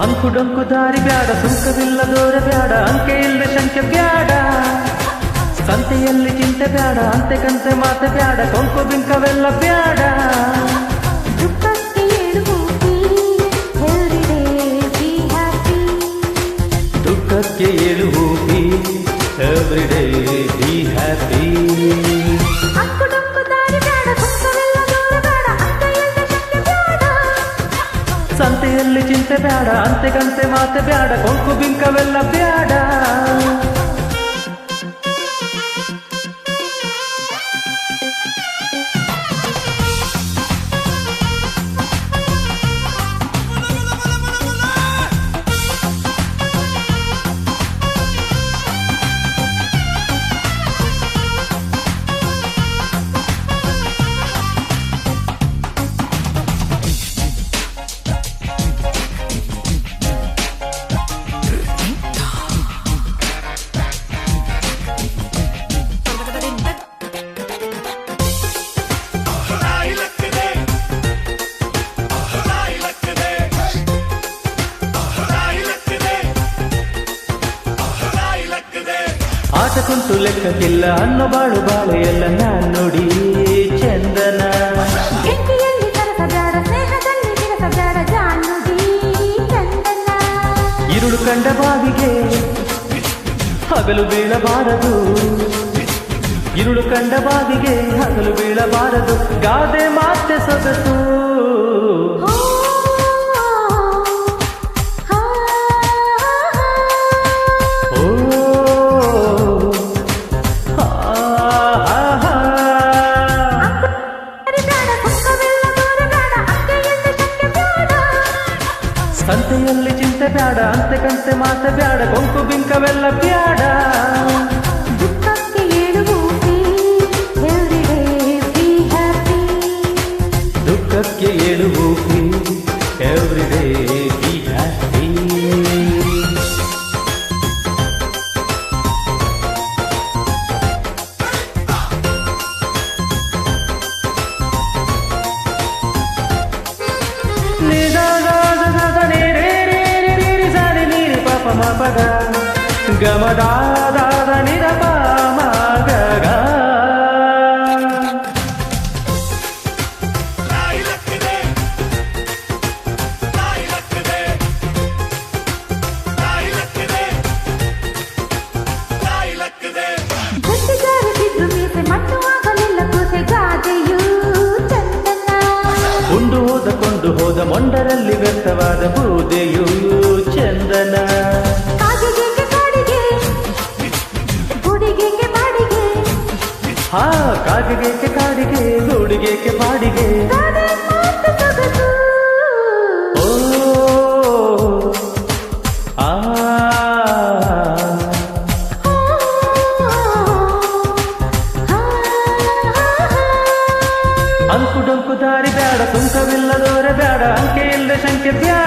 ಅಂಕು ಡೊಂಕು ದಾರಿ ಬ್ಯಾಡ, ಸುಂಕವಿಲ್ಲ ದೂರ ಬ್ಯಾಡ, ಅಂಕೆ ಇಲ್ಲದೆ ಶಂಕೆ ಬ್ಯಾಡ, ಸಂತೆಯಲ್ಲಿ ಚಿಂತೆ ಬ್ಯಾಡ, ಅಂತೆ ಕಂತೆ ಮಾತೆ ಬ್ಯಾಡ, ಕೊಂಕು ಬಿಂಕವೆಲ್ಲ ಬ್ಯಾಡ. ದುಃಖಕ್ಕೆ ಏಳು ಹೋಗಿ ಎವ್ರಿಡೇ ಬಿ ಹ್ಯಾಪಿ. ಸಂತೆಯಲ್ಲಿ ಚಿಂತೆ ಬ್ಯಾಡ, ಅಂತೆ ಕಂತೆ ಮಾತೆ ಬ್ಯಾಡ, ಕೊಂಕು ಬಿಂಕವೆಲ್ಲ ಬ್ಯಾಡ. ಆಟ ಕುಂಟು ಲೆಕ್ಕಕ್ಕಿಲ್ಲ ಅನ್ನೋ ಬಾಳು ಬಾಳು ಎಲ್ಲ ನಾನ್ ನೋಡಿ ಚಂದನ. ಇರುಳು ಕಂಡ ಬಾವಿಗೆ ಹಗಲು ಬೀಳಬಾರದು, ಇರುಳು ಕಂಡ ಬಾವಿಗೆ ಹಗಲು ಬೀಳಬಾರದು, ಗಾದೆ ಮಾತೆ ಸೊಗಸು. ಸಂತೆಯಲ್ಲಿ ಚಿಂತೆ ಬ್ಯಾಡ, ಅಂತೆ ಕಂತೆ ಮಾತೆ ಬ್ಯಾಡ, ಕೊಂಕು ಬಿಂಕವೆಲ್ಲ ಬ್ಯಾಡ. ದುಃಖಕ್ಕೆ ಏಳು ಹೋಗಿ ಎವ್ರಿಡೇ ಬಿ ಹ್ಯಾಪಿ. ದುಃಖಕ್ಕೆ ಏಳು ಹೋಗಿ ಎವ್ರಿಡೇ ಬಿ ಹ್ಯಾಪಿ. ಮಪಗ ಗಮದಾದ ನಿರಪ ಮಗ. ಉಂಡು ಹೋದ ಕೊಂಡು ಹೋದ ಮೊಂಡರಲ್ಲಿ ವ್ಯರ್ಥವಾದ ಬೂದೆಯು ಚಂದನ. ಹಾ ಕಾಗೆಗೆ ಕಾಡಿಗೆ ಗೂಡಿಗೆ ಬಾಡಿಗೆ. ಓ ಆ ಅಂಕು ಡೊಂಕು ದಾರಿ ಬ್ಯಾಡ, ಸುಂಕವಿಲ್ಲ ದೂರ ಬ್ಯಾಡ, ಅಂಕೆ ಇಲ್ಲದೆ ಶಂಕೆ ಬ್ಯಾಡ.